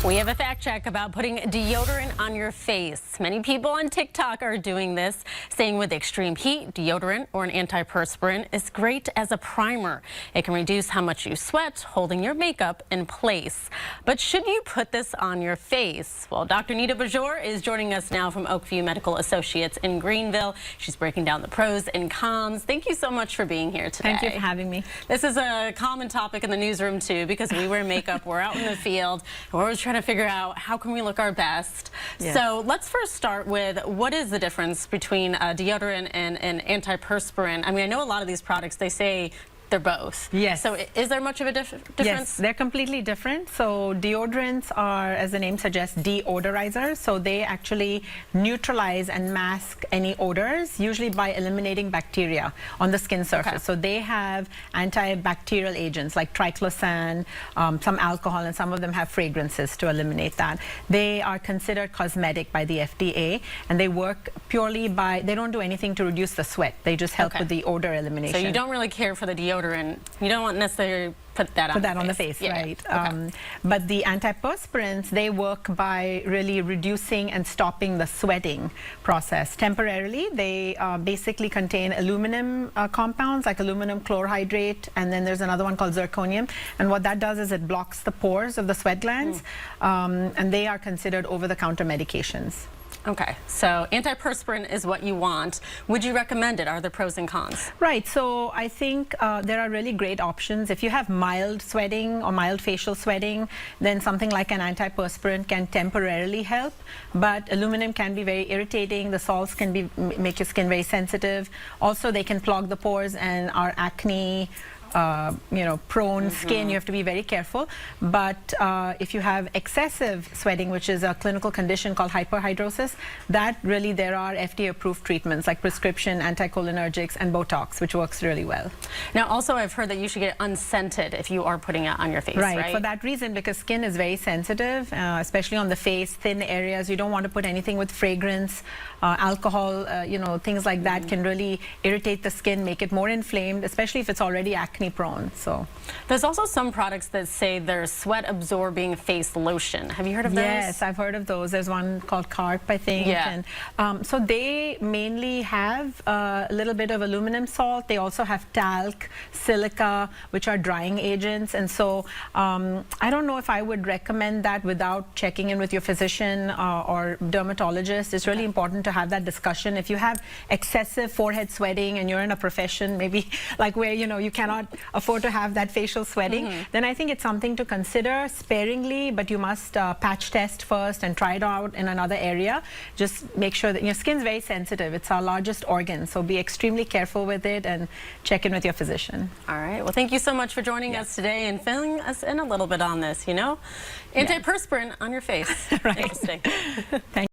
We have a fact check about putting deodorant on your face. Many people on TikTok are doing this, saying with extreme heat, deodorant or an antiperspirant is great as a primer. It can reduce how much you sweat, holding your makeup in place. But should you put this on your face? Well, Dr. Nita Bajor is joining us now from Oakview Medical Associates in Greenville. She's breaking down the pros and cons. Thank you so much for being here today. Thank you for having me. This is a common topic in the newsroom too, because we wear makeup, we're out in the field, and we're always trying to figure out how can we look our best. Yes. So let's first start with what is the difference between deodorant and an antiperspirant? I mean, I know a lot of these products, they say they're both. Yes. So is there much of a difference? Yes, they're completely different. So deodorants are, as the name suggests, deodorizers. So they actually neutralize and mask any odors, usually by eliminating bacteria on the skin surface. Okay. So they have antibacterial agents like triclosan, some alcohol, and some of them have fragrances to eliminate that. They are considered cosmetic by the FDA, and they work purely by, they don't do anything to reduce the sweat. They just help with the odor elimination. So you don't really care for the deodorant. You don't want necessarily put that on the face, yeah. right? Okay. But the antiperspirants, they work by really reducing and stopping the sweating process temporarily. They basically contain aluminum compounds like aluminum chlorhydrate, and then there's another one called zirconium. And what that does is it blocks the pores of the sweat glands, and they are considered over-the-counter medications. Okay, so antiperspirant is what you want. Would you recommend it? Are there pros and cons? Right, so I think there are really great options. If you have mild sweating or mild facial sweating, then something like an antiperspirant can temporarily help, but aluminum can be very irritating. The salts can make your skin very sensitive. Also, they can clog the pores and are acne prone skin. You have to be very careful. But if you have excessive sweating, which is a clinical condition called hyperhidrosis, that really there are FDA-approved treatments like prescription anticholinergics and Botox, which works really well. Now, also, I've heard that you should get unscented if you are putting it on your face, right? For that reason, because skin is very sensitive, especially on the face, thin areas. You don't want to put anything with fragrance, alcohol, things like that can really irritate the skin, make it more inflamed, especially if it's already acne prone. So there's also some products that say they're sweat absorbing face lotion. Have you heard of those? Yes, I've heard of those. There's one called Carp, I think. Yeah. And so they mainly have a little bit of aluminum salt. They also have talc, silica, which are drying agents. And so I don't know if I would recommend that without checking in with your physician or dermatologist. It's really important to have that discussion. If you have excessive forehead sweating and you're in a profession maybe like where you cannot afford to have that facial sweating, then I think it's something to consider sparingly, but you must patch test first and try it out in another area. Just make sure that your skin's very sensitive. It's our largest organ, so be extremely careful with it and check in with your physician. All right. Well, thank you so much for joining us today and filling us in a little bit on this, antiperspirant on your face. Right. Interesting. Thank